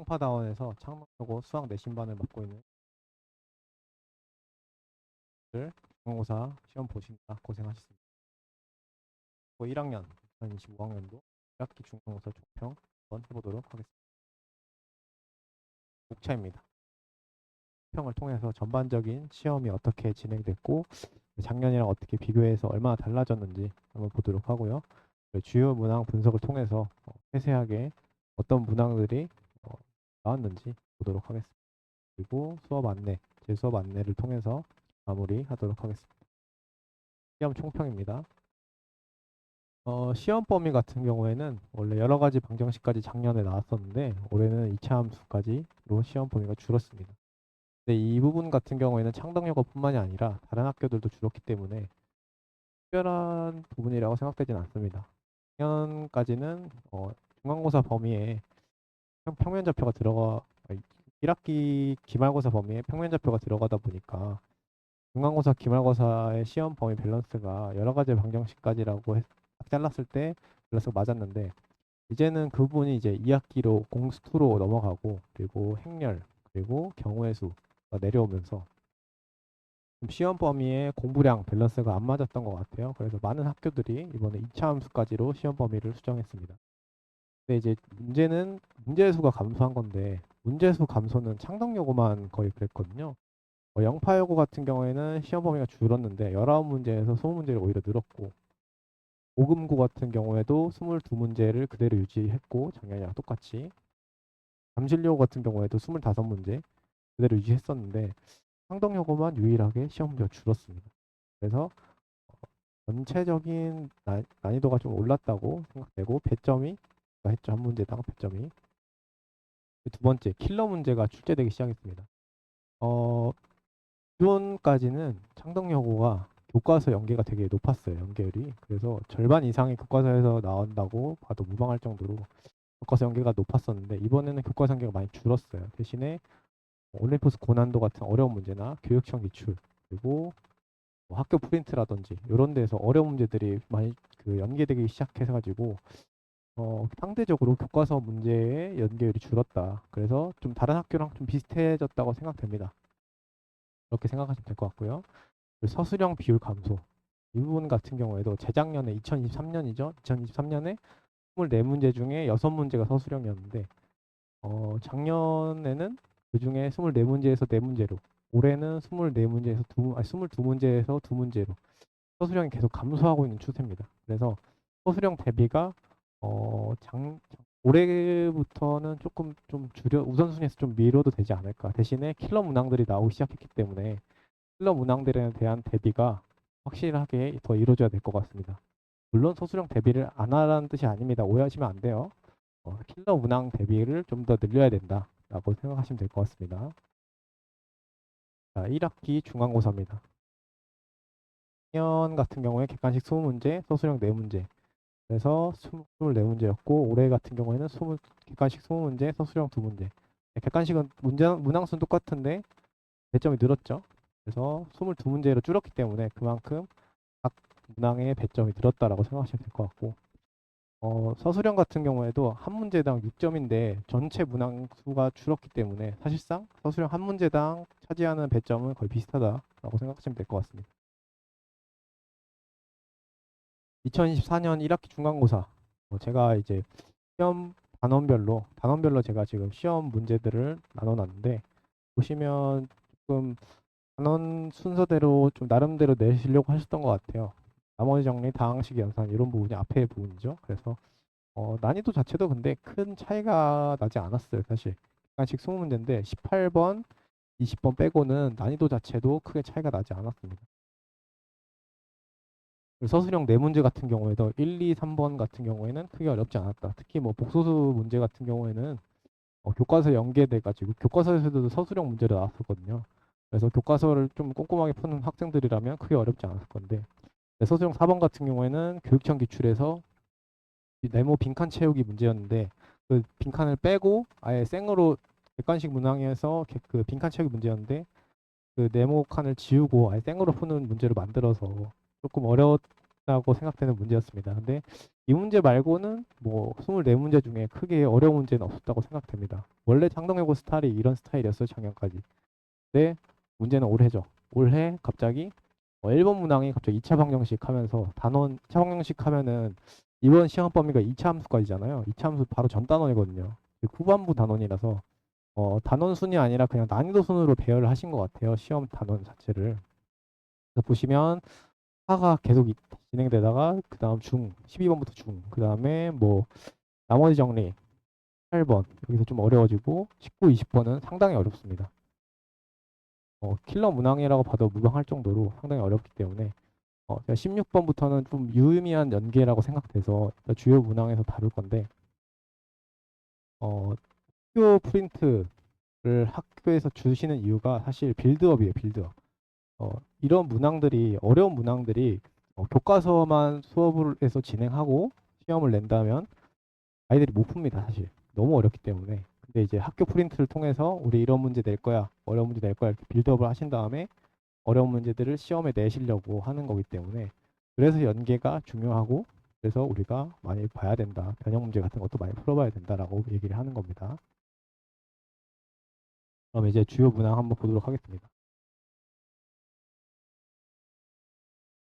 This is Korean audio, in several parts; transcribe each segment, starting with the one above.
송파다원에서 창덕여고 수학 내신반을 맡고 있는 분들 중간고사 시험 보시느라 고생하셨습니다. 1학년 2025학년도 1학기 중간고사 총평 한번 해보도록 하겠습니다. 목차입니다. 총평을 통해서 전반적인 시험이 어떻게 진행됐고 작년이랑 어떻게 비교해서 얼마나 달라졌는지 한번 보도록 하고요. 주요 문항 분석을 통해서 세세하게 어떤 문항들이 나왔는지 보도록 하겠습니다. 그리고 수업 안내, 제 수업 안내를 통해서 마무리하도록 하겠습니다. 시험 총평입니다. 시험 범위 같은 경우에는 원래 여러 가지 방정식까지 작년에 나왔었는데 올해는 2차 함수까지로 시험 범위가 줄었습니다. 근데 이 부분 같은 경우에는 창덕여고뿐만이 아니라 다른 학교들도 줄었기 때문에 특별한 부분이라고 생각되진 않습니다. 작년까지는 중간고사 범위에 평면좌표가 1학기 기말고사 범위에 평면좌표가 들어가다 보니까 중간고사, 기말고사의 시험 범위 밸런스가 여러 가지 방정식까지라고 딱 잘랐을 때 밸런스가 맞았는데 이제는 그 부분이 이제 2학기로 공수2로 넘어가고 그리고 행렬 그리고 경우의 수가 내려오면서 좀 시험 범위의 공부량 밸런스가 안 맞았던 것 같아요. 그래서 많은 학교들이 이번에 2차 함수까지로 시험 범위를 수정했습니다. 근데 이제 문제는 문제수가 감소한 건데 문제수 감소는 창덕여고만 거의 그랬거든요. 영파여고 같은 경우에는 시험 범위가 줄었는데 19문제에서 20문제가 오히려 늘었고 오금고 같은 경우에도 22문제를 그대로 유지했고 작년이랑 똑같이 잠실여고 같은 경우에도 25문제 그대로 유지했었는데 창덕여고만 유일하게 시험 문제가 줄었습니다. 그래서 전체적인 난이도가 좀 올랐다고 생각되고 배점이 했죠. 한 문제당 배점이. 두 번째 킬러 문제가 출제되기 시작했습니다. 기존까지는 창덕여고가 교과서 연계가 되게 높았어요. 연계율이. 그래서 절반 이상이 교과서에서 나온다고 봐도 무방할 정도로 교과서 연계가 높았었는데 이번에는 교과서 연계가 많이 줄었어요. 대신에 올림푸스 고난도 같은 어려운 문제나 교육청 기출 그리고 뭐 학교 프린트라든지 이런 데서 어려운 문제들이 많이 연계되기 시작해서 가지고 상대적으로 교과서 문제의 연계율이 줄었다. 그래서 좀 다른 학교랑 좀 비슷해졌다고 생각됩니다. 그렇게 생각하시면 될 것 같고요. 서술형 비율 감소. 이 부분 같은 경우에도 재작년에 2023년이죠. 2023년에 24문제 중에 6문제가 서술형이었는데 작년에는 그중에 24문제에서 4문제로 올해는 24문제에서 22문제에서 2문제로 서술형이 계속 감소하고 있는 추세입니다. 그래서 서술형 대비가 올해부터는 조금 좀 우선순위에서 좀 미뤄도 되지 않을까. 대신에 킬러 문항들이 나오기 시작했기 때문에 킬러 문항들에 대한 대비가 확실하게 더 이루어져야 될 것 같습니다. 물론 소수령 대비를 안 하라는 뜻이 아닙니다. 오해하시면 안 돼요. 킬러 문항 대비를 좀 더 늘려야 된다라고 생각하시면 될 것 같습니다. 자, 1학기 중간고사입니다. 작년 같은 경우에 객관식 20문제, 소수령 4문제. 그래서 24문제였고 올해 같은 경우에는 객관식 20문제, 서술형 2문제. 객관식은 문항수는 똑같은데 배점이 늘었죠. 그래서 22문제로 줄었기 때문에 그만큼 각 문항의 배점이 늘었다라고 생각하시면 될 것 같고 서술형 같은 경우에도 한 문제당 6점인데 전체 문항 수가 줄었기 때문에 사실상 서술형 한 문제당 차지하는 배점은 거의 비슷하다라고 생각하시면 될 것 같습니다. 2024년 1학기 중간고사 제가 이제 시험 단원별로 제가 지금 시험 문제들을 나눠놨는데 보시면 조금 단원 순서대로 좀 나름대로 내시려고 하셨던 것 같아요. 나머지 정리, 다항식 연산 이런 부분이 앞에 부분이죠. 그래서 난이도 자체도 근데 큰 차이가 나지 않았어요. 사실 객관식 20문제인데 18번, 20번 빼고는 난이도 자체도 크게 차이가 나지 않았습니다. 서술형 4문제 같은 경우에도 1, 2, 3번 같은 경우에는 크게 어렵지 않았다. 특히 뭐 복소수 문제 같은 경우에는 교과서 연계돼 가지고 교과서에서도 서술형 문제로 나왔었거든요. 그래서 교과서를 좀 꼼꼼하게 푸는 학생들이라면 크게 어렵지 않았을 건데 서술형 4번 같은 경우에는 교육청 기출에서 네모 빈칸 채우기 문제였는데 그 빈칸을 빼고 아예 생으로 객관식 문항에서 그 빈칸 채우기 문제였는데 그 네모 칸을 지우고 아예 생으로 푸는 문제로 만들어서 조금 라고 생각되는 문제였습니다. 근데 이 문제 말고는 뭐 24문제 중에 크게 어려운 문제는 없었다고 생각됩니다. 원래 창동여고 스타일이 이런 스타일이었어요, 작년까지. 근데 문제는 올해죠. 올해 갑자기 1번 문항이 갑자기 2차 방정식 하면서 단원 2차 방정식 하면은 이번 시험 범위가 2차 함수까지잖아요. 2차 함수 바로 전 단원이거든요. 후반부 단원이라서 단원 순이 아니라 그냥 난이도 순으로 배열을 하신 것 같아요. 시험 단원 자체를. 그래서 보시면 하가 계속 진행되다가 그 다음 중 12번부터 중, 그 다음에 뭐 나머지 정리 8번 여기서 좀 어려워지고 19, 20번은 상당히 어렵습니다. 킬러 문항이라고 봐도 무방할 정도로 상당히 어렵기 때문에 제가 16번부터는 좀 유의미한 연계라고 생각돼서 일단 주요 문항에서 다룰 건데 학교 프린트를 학교에서 주시는 이유가 사실 빌드업이에요. 빌드업. 이런 문항들이 어려운 문항들이 교과서만 수업을 해서 진행하고 시험을 낸다면 아이들이 못 풉니다. 사실 너무 어렵기 때문에. 근데 이제 학교 프린트를 통해서 우리 이런 문제 낼 거야, 어려운 문제 낼 거야 이렇게 빌드업을 하신 다음에 어려운 문제들을 시험에 내시려고 하는 거기 때문에 그래서 연계가 중요하고 그래서 우리가 많이 봐야 된다. 변형 문제 같은 것도 많이 풀어봐야 된다라고 얘기를 하는 겁니다. 그럼 이제 주요 문항 한번 보도록 하겠습니다.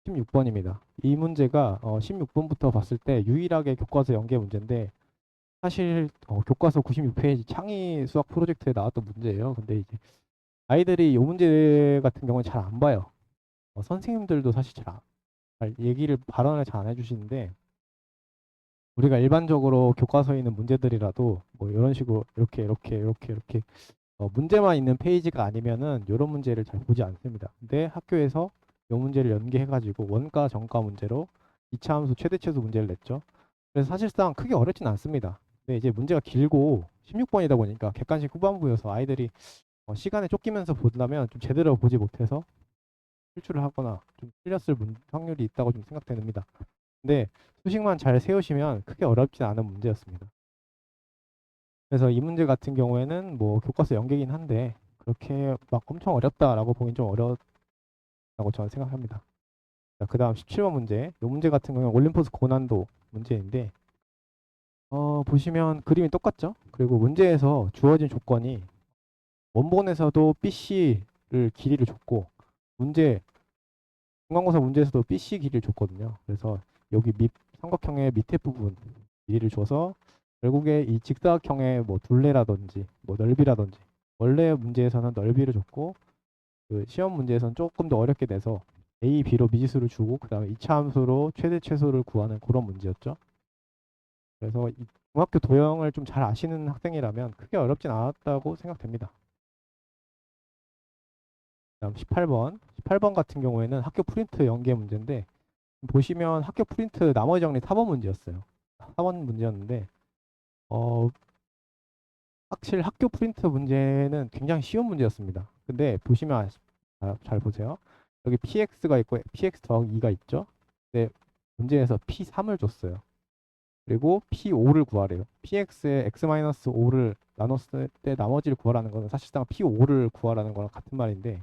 16번입니다. 이 문제가 16번부터 봤을 때 유일하게 교과서 연계 문제인데 사실 교과서 96페이지 창의 수학 프로젝트에 나왔던 문제예요. 근데 이제 아이들이 이 문제 같은 경우는 잘 안 봐요. 선생님들도 사실 잘 얘기를 발언을 잘 안 해주시는데 우리가 일반적으로 교과서에 있는 문제들이라도 뭐 이런 식으로 이렇게 문제만 있는 페이지가 아니면은 이런 문제를 잘 보지 않습니다. 근데 학교에서 이 문제를 연계해가지고 원가 정가 문제로 2차 함수 최대 최소 문제를 냈죠. 그래서 사실상 크게 어렵진 않습니다. 근데 이제 문제가 길고 16번이다 보니까 객관식 후반부여서 아이들이 시간에 쫓기면서 보려면 좀 제대로 보지 못해서 실출을 하거나 좀 틀렸을 확률이 있다고 좀 생각됩니다. 근데 수식만 잘 세우시면 크게 어렵지 않은 문제였습니다. 그래서 이 문제 같은 경우에는 뭐 교과서 연계긴 한데 그렇게 막 엄청 어렵다라고 보긴 좀 어렵다고 저는 생각합니다. 그 다음 17번 문제. 이 문제 같은 경우는 올림포스 고난도 문제인데 보시면 그림이 똑같죠? 그리고 문제에서 주어진 조건이 원본에서도 BC를 길이를 줬고 문제 중간고사 문제에서도 BC 길이를 줬거든요. 그래서 여기 삼각형의 밑에 부분 길이를 줘서 결국에 이 직사각형의 뭐 둘레라든지 뭐 넓이라든지 원래 문제에서는 넓이를 줬고 그 시험 문제에서는 조금 더 어렵게 돼서 A, B로 미지수를 주고 그 다음에 2차 함수로 최대 최소를 구하는 그런 문제였죠. 그래서 이 중학교 도형을 좀 잘 아시는 학생이라면 크게 어렵진 않았다고 생각됩니다. 다음 18번. 18번 같은 경우에는 학교 프린트 연계 문제인데 보시면 학교 프린트 나머지 정리 4번 문제였어요. 4번 문제였는데 어, 확실히 학교 프린트 문제는 굉장히 쉬운 문제였습니다. 근데 보시면 잘 보세요. 여기 px가 있고 px 더하기 2가 있죠. 근데 문제에서 p3을 줬어요. 그리고 p5를 구하래요. px에 x-5를 나눴을 때 나머지를 구하라는 거는 사실상 p5를 구하라는 거랑 같은 말인데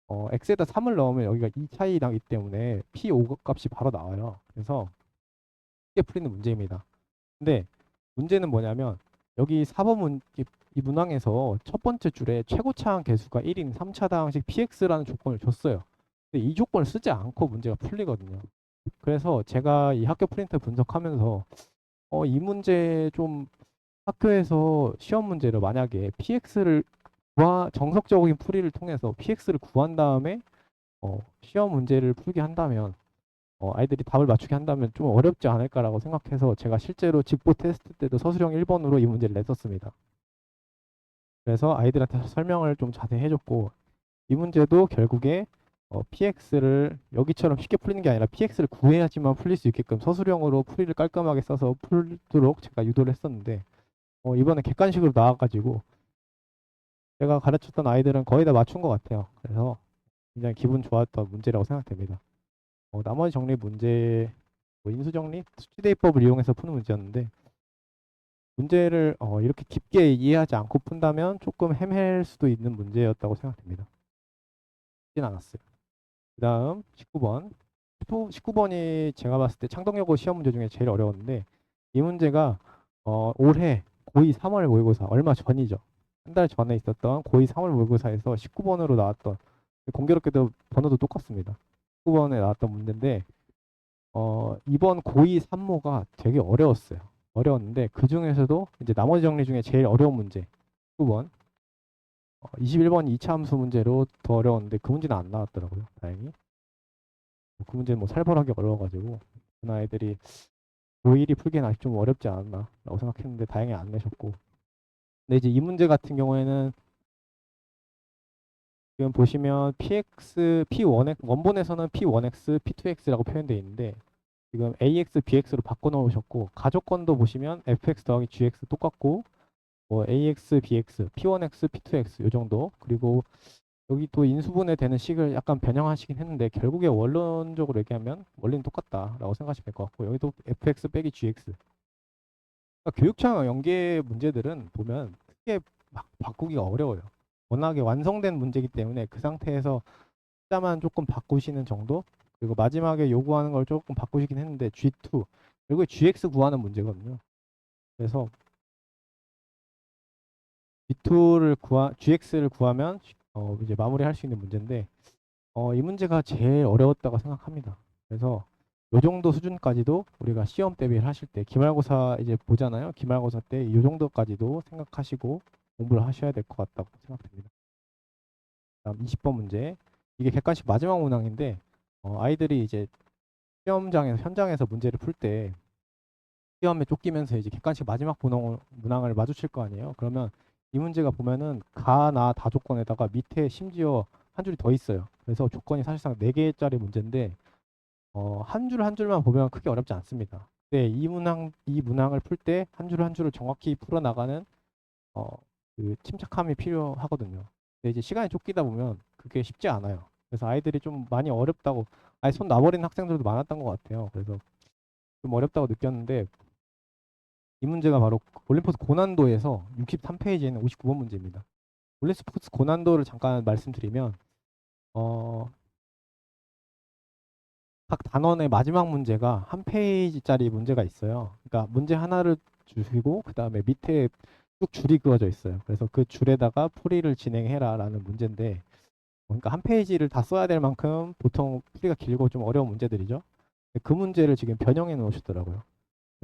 x에다 3을 넣으면 여기가 2 차이 나기 때문에 p5 값이 바로 나와요. 그래서 쉽게 풀리는 문제입니다. 근데 문제는 뭐냐면 여기 4번 이 문항에서 첫 번째 줄에 최고차항 개수가 1인 3차당식 px라는 조건을 줬어요. 근데 이 조건을 쓰지 않고 문제가 풀리거든요. 그래서 제가 이 학교 프린트 분석하면서 이 문제 좀 학교에서 시험 문제를 만약에 px를 정석적인 풀이를 통해서 px를 구한 다음에 시험 문제를 풀게 한다면 아이들이 답을 맞추게 한다면 좀 어렵지 않을까라고 생각해서 제가 실제로 직보 테스트 때도 서술형 1번으로 이 문제를 냈었습니다. 그래서 아이들한테 설명을 좀 자세히 해줬고 이 문제도 결국에 PX를 여기처럼 쉽게 풀리는 게 아니라 PX를 구해야지만 풀릴 수 있게끔 서술형으로 풀이를 깔끔하게 써서 풀도록 제가 유도를 했었는데 이번에 객관식으로 나와가지고 제가 가르쳤던 아이들은 거의 다 맞춘 것 같아요. 그래서 굉장히 기분 좋았던 문제라고 생각됩니다. 나머지 정리 문제, 뭐 인수정리, 수치대입법을 이용해서 푸는 문제였는데 문제를 이렇게 깊게 이해하지 않고 푼다면 조금 헤맬 수도 있는 문제였다고 생각됩니다. 쉽진 않았어요. 그 다음 19번. 19번이 제가 봤을 때 창덕여고 시험 문제 중에 제일 어려웠는데 이 문제가 올해 고2 3월 모의고사 얼마 전이죠. 한 달 전에 있었던 고2 3월 모의고사에서 19번으로 나왔던 공교롭게도 번호도 똑같습니다. 19번에 나왔던 문제인데 이번 고2 3모가 되게 어려웠어요. 어려웠는데 그 중에서도 이제 나머지 정리 중에 제일 어려운 문제 19번 21번 2차 함수 문제로 더 어려웠는데 그 문제는 안 나왔더라고요. 다행히. 그 문제는 뭐 살벌하게 어려워가지고 그 아이들이 고1이 풀기엔 아직 좀 어렵지 않았나 라고 생각했는데 다행히 안 내셨고 근데 이제 이 문제 같은 경우에는 지금 보시면 px, p1x, 원본에서는 p1x, p2x라고 표현되어 있는데 지금 ax, bx로 바꿔 놓으셨고 가족권도 보시면 fx 더하기 gx 똑같고 뭐 ax, bx, p1x, p2x 요 정도 그리고 여기 또 인수분해 되는 식을 약간 변형하시긴 했는데 결국에 원론적으로 얘기하면 원리는 똑같다라고 생각하시면 될 것 같고 여기도 fx 빼기 gx 그러니까 교육청 연계 문제들은 보면 크게 막 바꾸기가 어려워요. 워낙에 완성된 문제이기 때문에 그 상태에서 숫자만 조금 바꾸시는 정도 그리고 마지막에 요구하는 걸 조금 바꾸시긴 했는데 G2 결국에 GX 구하는 문제거든요. 그래서 GX를 구하면 이제 마무리할 수 있는 문제인데 이 문제가 제일 어려웠다고 생각합니다. 그래서 요 정도 수준까지도 우리가 시험 대비를 하실 때 기말고사 이제 보잖아요. 기말고사 때 이 정도까지도 생각하시고 공부를 하셔야 될 것 같다고 생각됩니다. 다음 20번 문제. 이게 객관식 마지막 문항인데 아이들이 이제 시험장에서 현장에서 문제를 풀 때 시험에 쫓기면서 이제 객관식 마지막 문항을 마주칠 거 아니에요. 그러면 이 문제가 보면은 가, 나, 다 조건에다가 밑에 심지어 한 줄이 더 있어요. 그래서 조건이 사실상 4개짜리 문제인데 한 줄 한 줄만 보면 크게 어렵지 않습니다. 근데 이 문항을 풀 때 한 줄 한 줄을 정확히 풀어 나가는 어, 그 침착함이 필요하거든요. 근데 이제 시간이 쫓기다 보면 그게 쉽지 않아요. 그래서 아이들이 좀 많이 어렵다고 아예 손 놔버리는 학생들도 많았던 것 같아요. 그래서 좀 어렵다고 느꼈는데 이 문제가 바로 올림포스 고난도에서 63페이지에 있는 59번 문제입니다. 올림포스 고난도를 잠깐 말씀드리면 어, 각 단원의 마지막 문제가 한 페이지짜리 문제가 있어요. 그러니까 문제 하나를 주시고 그 다음에 밑에 쭉 줄이 그어져 있어요. 그래서 그 줄에다가 풀이를 진행해라라는 문제인데 그러니까 한 페이지를 다 써야 될 만큼 보통 풀이가 길고 좀 어려운 문제들이죠. 그 문제를 지금 변형해 놓으셨더라고요.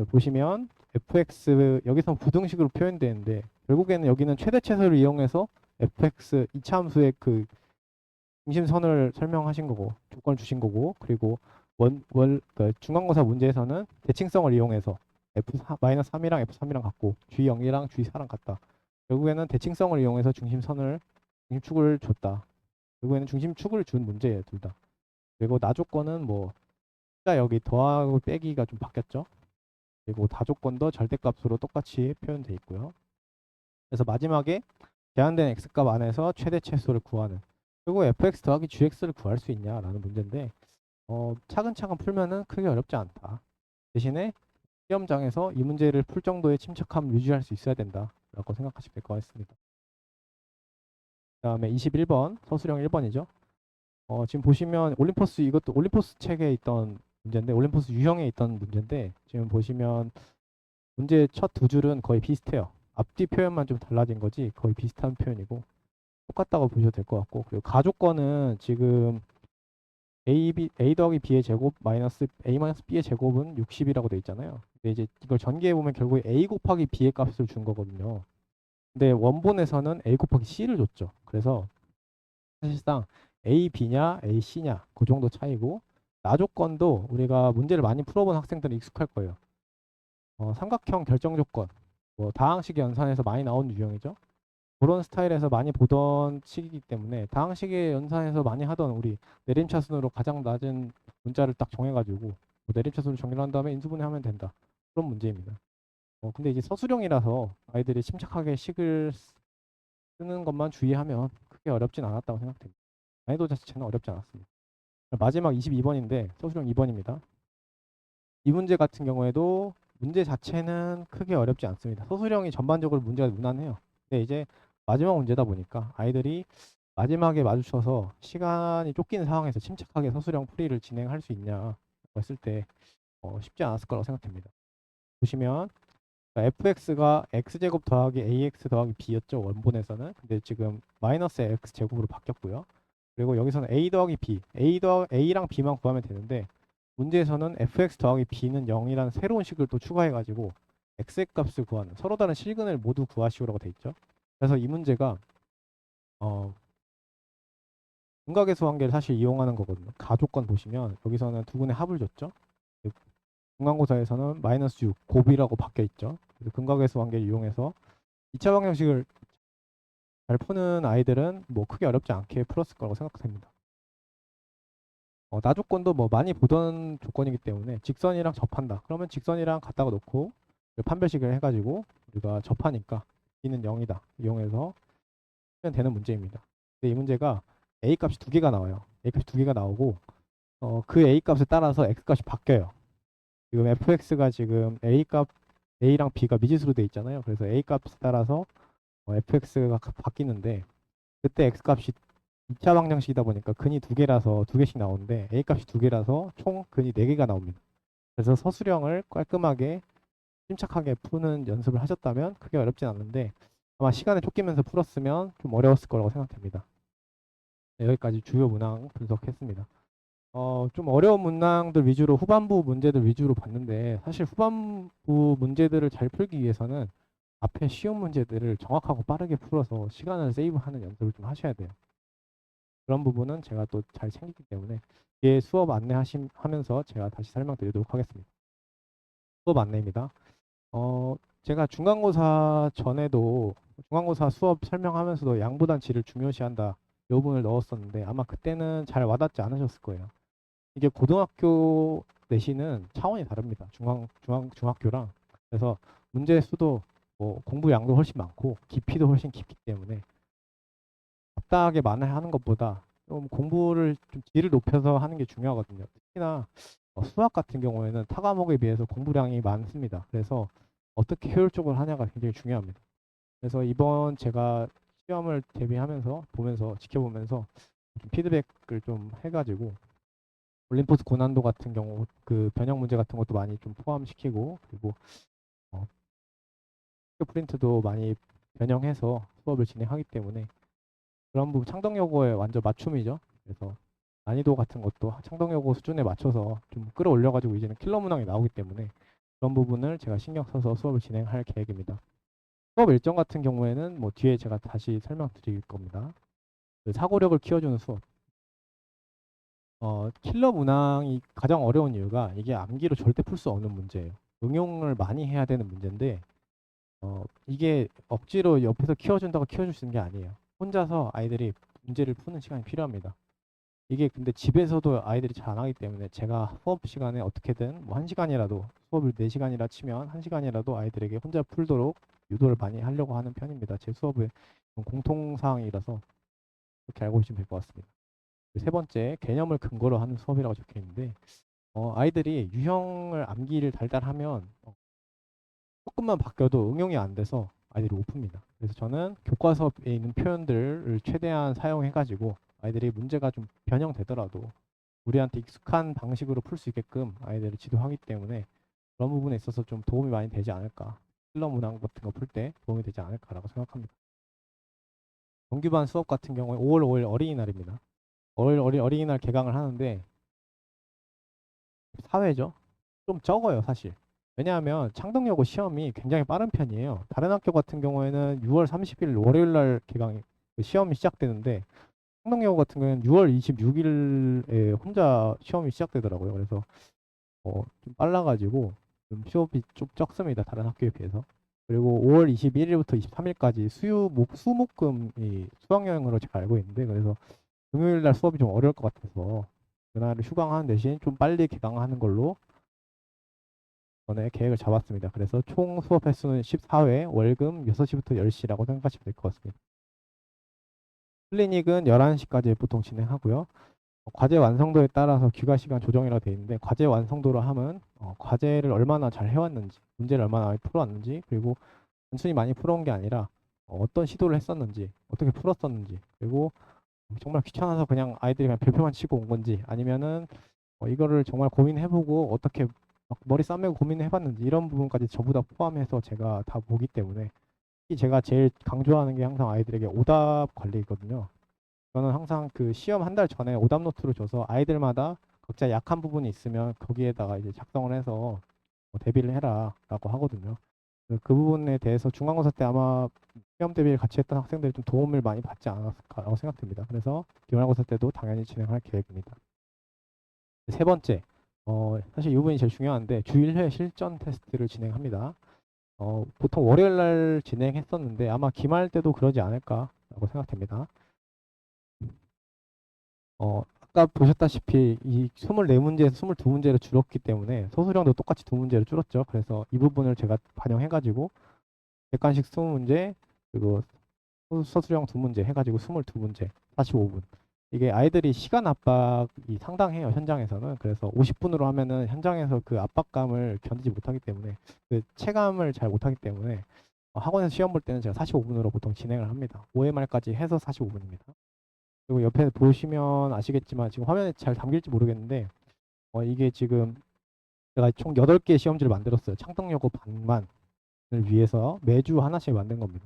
보시면 fx 여기서 부등식으로 표현되는데 결국에는 여기는 최대 최소를 이용해서 fx 이차함수의 그 중심선을 설명하신 거고 조건을 주신 거고 그리고 그 중간고사 문제에서는 대칭성을 이용해서 f-3이랑 f3이랑 같고 g0이랑 g4랑 같다. 결국에는 대칭성을 이용해서 중심축을 줬다. 결국에는 중심축을 준 문제예요, 둘 다. 그리고 나 조건은 뭐 숫자 여기 더하고 빼기가 좀 바뀌었죠. 그리고 다 조건도 절대값으로 똑같이 표현되어 있고요. 그래서 마지막에 제한된 x값 안에서 최대 최소를 구하는 그리고 fx 더하기 gx를 구할 수 있냐라는 문제인데 차근차근 풀면은 크게 어렵지 않다. 대신에 시험장에서 이 문제를 풀 정도의 침착함을 유지할 수 있어야 된다라고 생각하시면 될 것 같습니다. 그다음에 21번 서술형 1번이죠. 지금 보시면 올림포스 이것도 올림포스 책에 있던 문제인데 올림포스 유형에 있던 문제인데 지금 보시면 문제 첫 두 줄은 거의 비슷해요. 앞뒤 표현만 좀 달라진 거지 거의 비슷한 표현이고 똑같다고 보셔도 될 것 같고 그리고 가족권은 지금 a 더하기 b의 제곱 마이너스 a 마이너스 b의 제곱은 60이라고 돼 있잖아요. 근데 이제 이걸 전개해 보면 결국에 a 곱하기 b의 값을 준 거거든요. 근데 원본에서는 a 곱하기 c를 줬죠. 그래서 사실상 a b냐 a c냐 그 정도 차이고 나 조건도 우리가 문제를 많이 풀어본 학생들은 익숙할 거예요. 삼각형 결정 조건 뭐 다항식 연산에서 많이 나온 유형이죠. 그런 스타일에서 많이 보던 식이기 때문에 다항식의 연산에서 많이 하던 우리 내림차순으로 가장 낮은 문자를 딱 정해가지고 뭐 내림차순으로 정리를 한 다음에 인수분해하면 된다. 그런 문제입니다. 근데 이제 서술형이라서 아이들이 침착하게 식을 쓰는 것만 주의하면 크게 어렵진 않았다고 생각됩니다. 난이도 자체는 어렵지 않았습니다. 마지막 22번인데 서술형 2번입니다. 이 문제 같은 경우에도 문제 자체는 크게 어렵지 않습니다. 서술형이 전반적으로 문제가 무난해요. 근데 이제 마지막 문제다 보니까 아이들이 마지막에 마주쳐서 시간이 쫓기는 상황에서 침착하게 서술형 풀이를 진행할 수 있냐 했을 때 쉽지 않았을 거라고 생각됩니다. 보시면 fx가 x제곱 더하기 ax 더하기 b였죠, 원본에서는. 근데 지금 마이너스 x제곱으로 바뀌었고요. 그리고 여기서는 a 더하기 b, a랑 b만 구하면 되는데, 문제에서는 fx 더하기 b는 0이라는 새로운 식을 또 추가해가지고 x의 값을 구하는, 서로 다른 실근을 모두 구하시오라고 돼 있죠. 그래서 이 문제가 분각계수 관계를 사실 이용하는 거거든요. 가조건 보시면 여기서는 두 군의 합을 줬죠. 중간고사에서는 마이너스 6, 곱이라고 바뀌어 있죠. 그래서 근각계수 관계를 이용해서 2차 방정식을 잘 푸는 아이들은 뭐 크게 어렵지 않게 풀었을 거라고 생각됩니다. 나조건도 뭐 많이 보던 조건이기 때문에 직선이랑 접한다. 그러면 직선이랑 갖다가 놓고 판별식을 해가지고 우리가 접하니까 b는 0이다. 이용해서 하면 되는 문제입니다. 근데 이 문제가 a 값이 두 개가 나와요. a 값이 두 개가 나오고 그 a 값에 따라서 x 값이 바뀌어요. 지금 fx가 지금 a랑 b가 미지수로 돼 있잖아요. 그래서 a 값에 따라서 fx가 바뀌는데, 그때 x 값이 2차 방정식이다 보니까 근이 두 개라서 두 개씩 나오는데 a 값이 두 개라서 총 근이 네 개가 나옵니다. 그래서 서술형을 깔끔하게 침착하게 푸는 연습을 하셨다면 크게 어렵진 않는데, 아마 시간에 쫓기면서 풀었으면 좀 어려웠을 거라고 생각됩니다. 네, 여기까지 주요 문항 분석했습니다. 좀 어려운 문항들 위주로, 후반부 문제들 위주로 봤는데, 사실 후반부 문제들을 잘 풀기 위해서는 앞에 쉬운 문제들을 정확하고 빠르게 풀어서 시간을 세이브하는 연습을 좀 하셔야 돼요. 그런 부분은 제가 또 잘 챙기기 때문에 뒤에 수업 안내하면서 제가 다시 설명드리도록 하겠습니다. 수업 안내입니다. 제가 중간고사 전에도 중간고사 수업 설명하면서도 양보단 질을 중요시한다 이 부분을 넣었었는데, 아마 그때는 잘 와닿지 않으셨을 거예요. 이게 고등학교 내신은 차원이 다릅니다. 중학교랑. 그래서 문제 수도 뭐 공부 양도 훨씬 많고 깊이도 훨씬 깊기 때문에 잡다하게 많이 하는 것보다 좀 공부를 좀 질을 높여서 하는 게 중요하거든요. 특히나 수학 같은 경우에는 타 과목에 비해서 공부량이 많습니다. 그래서 어떻게 효율적으로 하냐가 굉장히 중요합니다. 그래서 이번 제가 시험을 대비하면서 보면서 지켜보면서 좀 피드백을 좀 해가지고 올림포스 고난도 같은 경우 그 변형 문제 같은 것도 많이 좀 포함시키고, 그리고 어, 프린트도 많이 변형해서 수업을 진행하기 때문에 그런 부분 창덕여고에 완전 맞춤이죠. 그래서 난이도 같은 것도 창덕여고 수준에 맞춰서 좀 끌어올려가지고 이제는 킬러 문항이 나오기 때문에 그런 부분을 제가 신경 써서 수업을 진행할 계획입니다. 수업 일정 같은 경우에는 뭐 뒤에 제가 다시 설명드릴 겁니다. 그 사고력을 키워주는 수업. 킬러 문항이 가장 어려운 이유가 이게 암기로 절대 풀 수 없는 문제예요. 응용을 많이 해야 되는 문제인데 이게 억지로 옆에서 키워준다고 키워줄 수 있는 게 아니에요. 혼자서 아이들이 문제를 푸는 시간이 필요합니다. 이게 근데 집에서도 아이들이 잘 안 하기 때문에 제가 수업 시간에 어떻게든 뭐 1시간이라도, 수업을 4시간이라 치면 1시간이라도 아이들에게 혼자 풀도록 유도를 많이 하려고 하는 편입니다. 제 수업의 공통사항이라서 그렇게 알고 계시면 될 것 같습니다. 세 번째, 개념을 근거로 하는 수업이라고 적혀 있는데 아이들이 유형을 암기를 달달하면 조금만 바뀌어도 응용이 안 돼서 아이들이 못 풉니다. 그래서 저는 교과서에 있는 표현들을 최대한 사용해가지고 아이들이 문제가 좀 변형되더라도 우리한테 익숙한 방식으로 풀 수 있게끔 아이들을 지도하기 때문에 그런 부분에 있어서 좀 도움이 많이 되지 않을까. 필러 문항 같은 거 풀 때 도움이 되지 않을까라고 생각합니다. 정규반 수업 같은 경우에 5월 5일 어린이날입니다. 어린이날 개강을 하는데 사회죠. 좀 적어요, 사실. 왜냐하면 창덕여고 시험이 굉장히 빠른 편이에요. 다른 학교 같은 경우에는 6월 30일 월요일 날 개강이 그 시험이 시작되는데 창덕여고 같은 경우에는 6월 26일에 혼자 시험이 시작되더라고요. 그래서 좀 빨라가지고 좀 수업이 좀 적습니다. 다른 학교에 비해서. 그리고 5월 21일부터 23일까지 수목금이 수학여행으로 제가 알고 있는데, 그래서 금요일 날 수업이 좀 어려울 것 같아서 그날을 휴강하는 대신 좀 빨리 개강하는 걸로 전에 계획을 잡았습니다. 그래서 총 수업 횟수는 14회, 월금 6시부터 10시라고 생각하시면 될 것 같습니다. 클리닉은 11시까지 보통 진행하고요. 과제 완성도에 따라서 귀가 시간 조정이라 되어 있는데, 과제 완성도로 하면 과제를 얼마나 잘 해왔는지, 문제를 얼마나 많이 풀어왔는지, 그리고 단순히 많이 풀어온 게 아니라 어떤 시도를 했었는지, 어떻게 풀었었는지, 그리고 정말 귀찮아서 그냥 아이들이 그냥 별표만 치고 온 건지 아니면은 이거를 정말 고민해보고 어떻게 막 머리 싸매고 고민해봤는지 이런 부분까지 전부 다 포함해서 제가 다 보기 때문에 특히 제가 제일 강조하는 게 항상 아이들에게 오답 관리거든요. 저는 항상 그 시험 한 달 전에 오답 노트를 줘서 아이들마다 각자 약한 부분이 있으면 거기에다가 이제 작성을 해서 대비를 해라라고 하거든요. 그 부분에 대해서 중간고사 때 아마 시험 대비를 같이 했던 학생들이 좀 도움을 많이 받지 않았을까라고 생각됩니다. 그래서 기말고사 때도 당연히 진행할 계획입니다. 세 번째, 사실 이 부분이 제일 중요한데 주 1회 실전 테스트를 진행합니다. 보통 월요일 날 진행했었는데 아마 기말 때도 그러지 않을까라고 생각됩니다. 아까 보셨다시피 이 24문제에서 22문제로 줄었기 때문에 소수령도 똑같이 2문제로 줄었죠. 그래서 이 부분을 제가 반영해가지고 객관식 20문제 그리고 서술형 2문제 해가지고 22문제 45분. 이게 아이들이 시간 압박이 상당해요, 현장에서는. 그래서 50분으로 하면은 현장에서 그 압박감을 견디지 못하기 때문에 그 체감을 잘 못하기 때문에 학원에서 시험 볼 때는 제가 45분으로 보통 진행을 합니다. 5회말까지 해서 45분입니다. 그리고 옆에 보시면 아시겠지만 지금 화면에 잘 담길지 모르겠는데 이게 지금 제가 총 8개 시험지를 만들었어요. 창덕여고 반만을 위해서 매주 하나씩 만든 겁니다.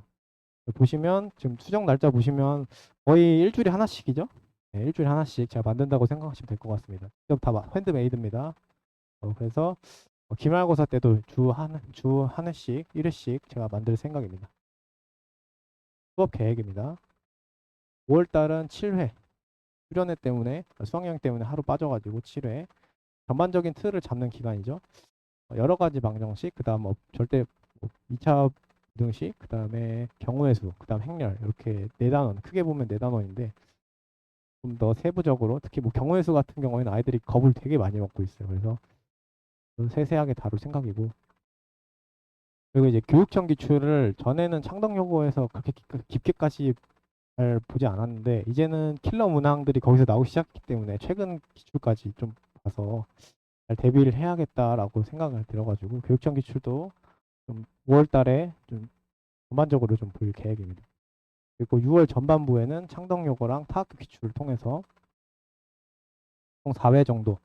보시면 지금 수정 날짜 보시면 거의 일주일에 하나씩이죠. 네, 일주일에 하나씩 제가 만든다고 생각하시면 될 것 같습니다. 직접 다 핸드메이드입니다. 그래서 기말고사 때도 주 한 회씩 1회씩 제가 만들 생각입니다. 수업 계획입니다. 5월 달은 7회 수련회 때문에 수학여행 때문에 하루 빠져가지고 7회 전반적인 틀을 잡는 기간이죠. 여러 가지 방정식 그다음 절대 2차 등식 그다음에 경우의 수 그다음 행렬 이렇게 네 단원 크게 보면 네 단원인데 좀 더 세부적으로 특히 뭐 경우의 수 같은 경우에는 아이들이 겁을 되게 많이 먹고 있어요. 그래서 좀 세세하게 다룰 생각이고 그리고 이제 교육청 기출을 전에는 창덕여고에서 그렇게 깊게까지 잘 보지 않았는데 이제는 킬러 문항들이 거기서 나오기 시작했기 때문에 최근 기출까지 좀 봐서 잘 대비를 해야겠다라고 생각을 들어가지고 교육청 기출도 좀 5월 달에 좀 전반적으로 좀 볼 계획입니다. 그리고 6월 전반부에는 창덕여고랑 타학교 기출을 통해서 총 4회 정도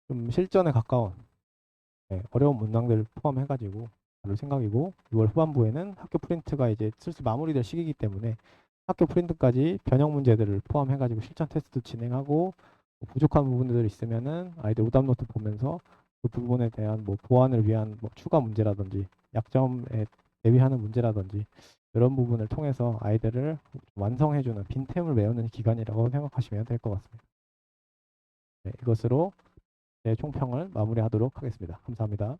좀 실전에 가까운 어려운 문항들을 포함해가지고 다룰 생각이고 6월 후반부에는 학교 프린트가 이제 슬슬 마무리될 시기이기 때문에 학교 프린트까지 변형 문제들을 포함해가지고 실전 테스트 진행하고 뭐 부족한 부분들 있으면은 아이들 오답 노트 보면서 그 부분에 대한 뭐 보완을 위한 뭐 추가 문제라든지 약점에 대비하는 문제라든지 이런 부분을 통해서 아이들을 완성해주는 빈틈을 메우는 기간이라고 생각하시면 될 것 같습니다. 네, 이것으로 제 총평을 마무리하도록 하겠습니다. 감사합니다.